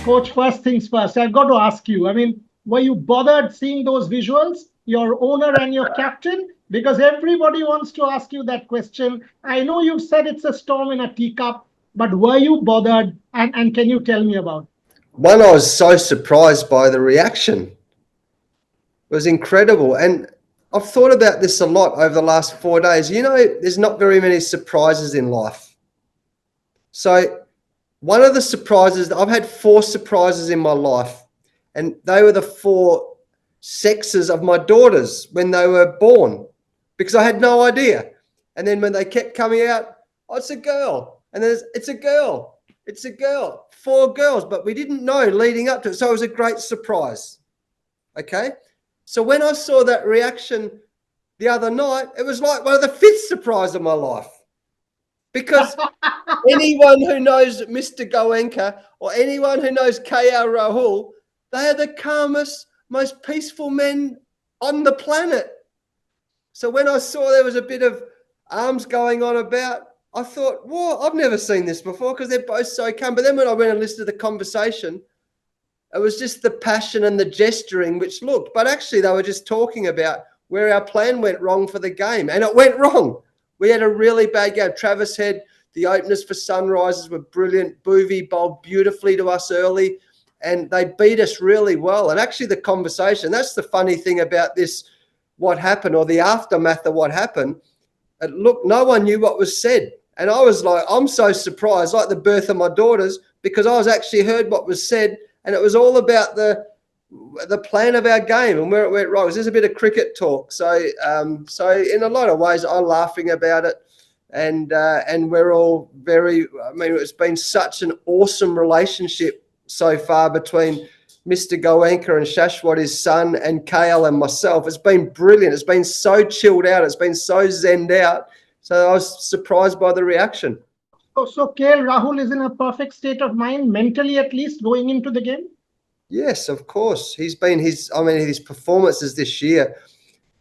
Coach, first things first, I've got to ask you. I mean, were you bothered seeing those visuals, your owner and your captain? Because everybody wants to ask you that question. I know you've said it's a storm in a teacup, but were you bothered? And can you tell me about it? One, I was so surprised by the reaction. It was incredible. And I've thought about this a lot over the last 4 days. You know, there's not very many surprises in life. So one of the surprises, I've had 4 surprises in my life, and they were the 4 sexes of my daughters when they were born, because I had no idea. And then when they kept coming out, oh, it's a girl. And then it's a girl. It's a girl. 4 girls, but we didn't know leading up to it. So it was a great surprise. Okay. So when I saw that reaction the other night, it was like one of the 5th surprise of my life. Because anyone who knows Mr. Goenka or anyone who knows KR Rahul, they are the calmest, most peaceful men on the planet. So when I saw there was a bit of arms going on about, I thought, whoa, I've never seen this before, because they're both so calm. But then when I went and listened to the conversation, it was just the passion and the gesturing which looked. But actually, they were just talking about where our plan went wrong for the game. And it went wrong. We had a really bad game. Travis Head, the openers for Sunrisers were brilliant. Boovie bowled beautifully to us early, and they beat us really well. And actually the conversation, that's the funny thing about this, what happened, or the aftermath of what happened. Look, no one knew what was said. And I was like, I'm so surprised, like the birth of my daughters, because I was actually heard what was said, and it was all about the plan of our game and where it went wrong. There's a bit of cricket talk. So in a lot of ways, I'm laughing about it. And we're all very, I mean, it's been such an awesome relationship so far between Mr. Goenka and Shashwat, his son, and KL and myself. It's been brilliant. It's been so chilled out. It's been so zenned out. So I was surprised by the reaction. So KL Rahul is in a perfect state of mind, mentally at least, going into the game? Yes, of course. His performances this year,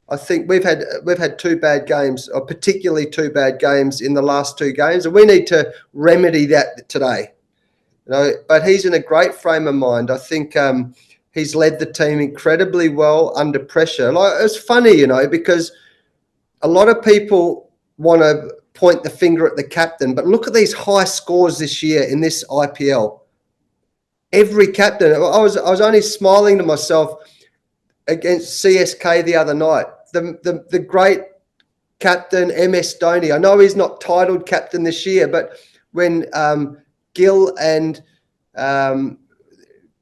I think we've had 2 bad games, or particularly 2 bad games in the last 2 games, and we need to remedy that today. You know, but he's in a great frame of mind. I think he's led the team incredibly well under pressure. Like, it's funny, you know, because a lot of people want to point the finger at the captain, but look at these high scores this year in this IPL. Every captain, I was only smiling to myself against CSK the other night. The great captain, MS Dhoni. I know he's not titled captain this year, but when Gill and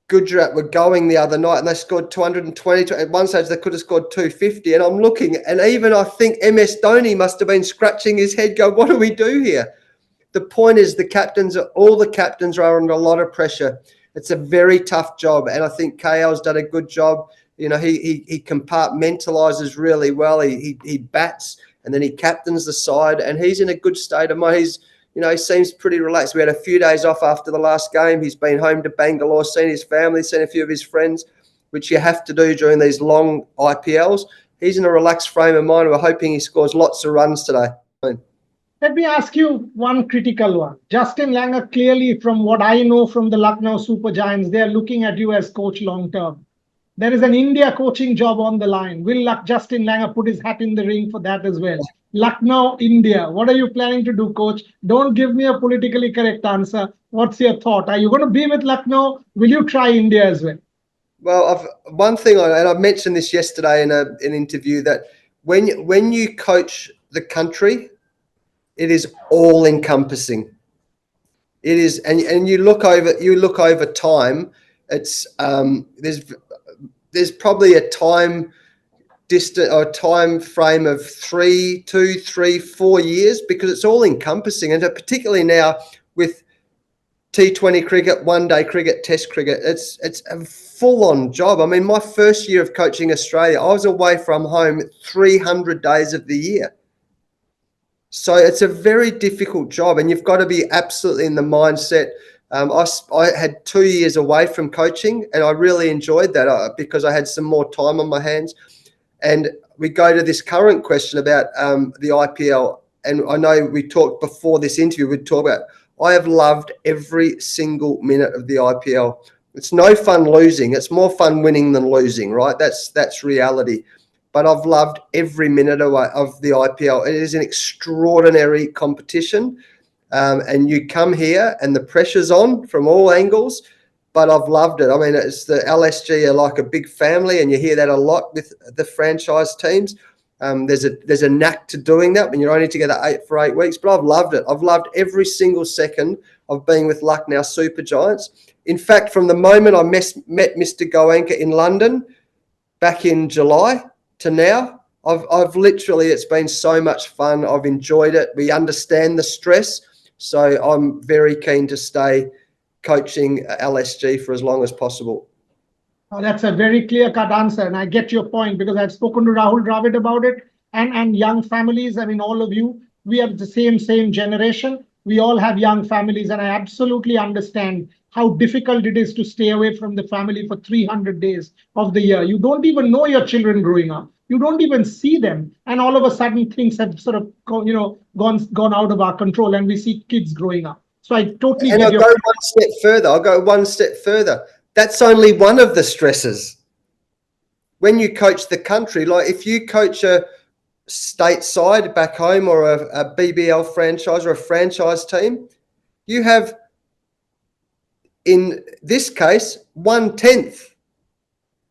Gujarat were going the other night and they scored 220, at one stage they could have scored 250, and I'm looking, and even I think MS Dhoni must have been scratching his head going, what do we do here? The point is all the captains are under a lot of pressure. It's a very tough job, and I think KL's done a good job. You know, he compartmentalises really well. He bats, and then he captains the side, and he's in a good state of mind. He seems pretty relaxed. We had a few days off after the last game. He's been home to Bangalore, seen his family, seen a few of his friends, which you have to do during these long IPLs. He's in a relaxed frame of mind. We're hoping he scores lots of runs today. Let me ask you one critical one. Justin Langer, clearly from what I know from the Lucknow Super Giants, they are looking at you as coach long term. There is an India coaching job on the line. Will Justin Langer put his hat in the ring for that as well? Lucknow, India. What are you planning to do, coach? Don't give me a politically correct answer. What's your thought? Are you going to be with Lucknow? Will you try India as well? Well, one thing, and I mentioned this yesterday in an interview, that when you coach the country, it is all encompassing. It is, and you look over time. It's there's probably a time frame of 2, 3, 4 years, because it's all encompassing, and particularly now with T20 cricket, one-day cricket, Test cricket, it's a full-on job. I mean, my first year of coaching Australia, I was away from home 300 days of the year. So it's a very difficult job, and you've got to be absolutely in the mindset. I had 2 years away from coaching, and I really enjoyed that because I had some more time on my hands. And we go to this current question about the IPL, and I know we talked before this interview, I have loved every single minute of the IPL. It's no fun losing. It's more fun winning than losing, right? That's reality. But I've loved every minute of the IPL. It is an extraordinary competition. And you come here and the pressure's on from all angles, but I've loved it. I mean, it's the LSG are like a big family, and you hear that a lot with the franchise teams. There's a knack to doing that when you're only together 8 weeks, but I've loved it. I've loved every single second of being with Lucknow Super Giants. In fact, from the moment I met Mr. Goenka in London back in July to now, I've literally, it's been so much fun. I've enjoyed it. We understand the stress. So I'm very keen to stay coaching LSG for as long as possible. Oh, that's a very clear-cut answer, and I get your point because I've spoken to Rahul Dravid about it, and young families. I mean, all of you, we are the same generation. We all have young families, and I absolutely understand how difficult it is to stay away from the family for 300 days of the year. You don't even know your children growing up. You don't even see them, and all of a sudden things have sort of gone out of our control, and we see kids growing up. So I totally And get I'll your go one step further. I'll go one step further. That's only one of the stresses. When you coach the country, like if you coach a stateside back home or a BBL franchise or a franchise team, you have, in this case, 1/10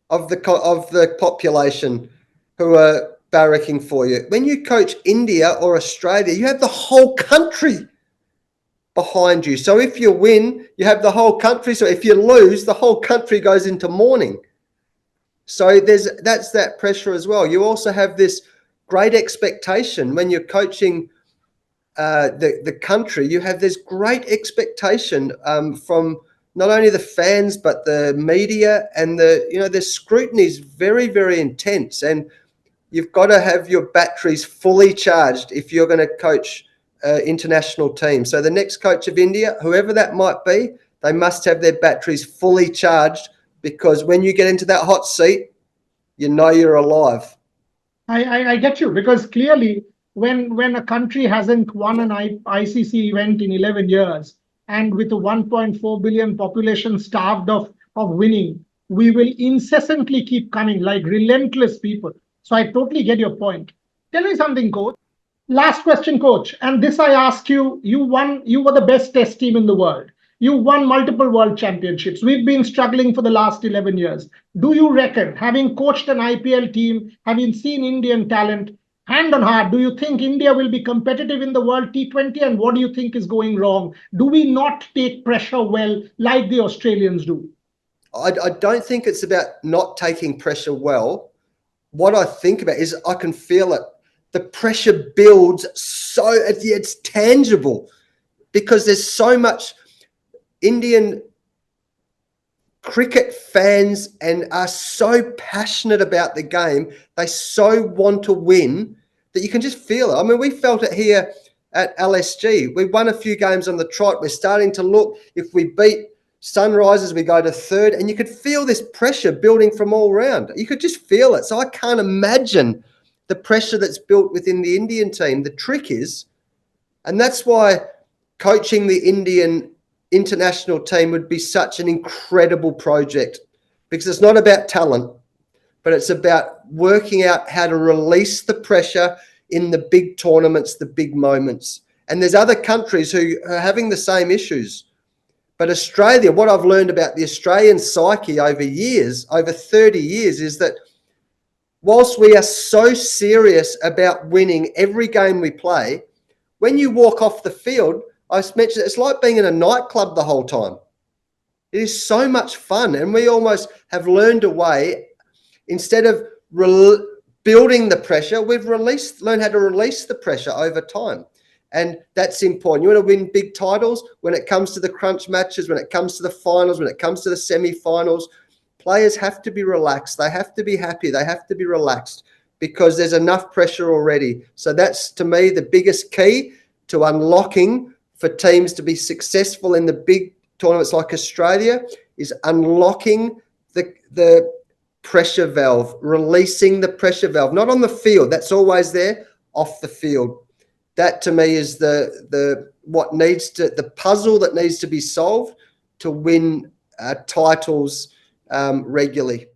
of the population who are barracking for you. When you coach India or Australia, you have the whole country behind you. So if you win, you have the whole country. So if you lose, the whole country goes into mourning. So that's that pressure as well. You also have this great expectation when you're coaching the country. You have this great expectation from not only the fans but the media, and the scrutiny is very, very intense, and you've got to have your batteries fully charged if you're going to coach international team. So the next coach of India, whoever that might be, they must have their batteries fully charged, because when you get into that hot seat, you know you're alive. I get you, because clearly when a country hasn't won an ICC event in 11 years, and with a 1.4 billion population starved of winning, we will incessantly keep coming like relentless people. So I totally get your point. Tell me something, coach. Last question, coach. And this I ask you, you were the best test team in the world. You won multiple world championships. We've been struggling for the last 11 years. Do you reckon, having coached an IPL team, having seen Indian talent, hand on heart, do you think India will be competitive in the World T20? And what do you think is going wrong? Do we not take pressure well like the Australians do? I don't think it's about not taking pressure well. What I think about is I can feel it. The pressure builds so it's tangible, because there's so much. Indian cricket fans and are so passionate about the game. They so want to win that you can just feel it. I mean, we felt it here at LSG. We won a few games on the trot. We're starting to look, if we beat Sunrisers, we go to third, and you could feel this pressure building from all round. You could just feel it. So I can't imagine the pressure that's built within the Indian team. The trick is, and that's why coaching the Indian international team would be such an incredible project, because it's not about talent, but it's about working out how to release the pressure in the big tournaments, the big moments. And there's other countries who are having the same issues. But Australia, what I've learned about the Australian psyche over years, over 30 years, is that whilst we are so serious about winning every game we play, when you walk off the field, I mentioned it's like being in a nightclub the whole time. It is so much fun, and we almost have learned a way, instead of building the pressure, we've learned how to release the pressure over time. And that's important. You want to win big titles when it comes to the crunch matches, when it comes to the finals, when it comes to the semi-finals. Players have to be relaxed. They have to be happy. They have to be relaxed, because there's enough pressure already. So that's, to me, the biggest key to unlocking for teams to be successful in the big tournaments like Australia, is unlocking the pressure valve, releasing the pressure valve, not on the field. That's always there, off the field. That, to me, is the puzzle that needs to be solved to win titles regularly.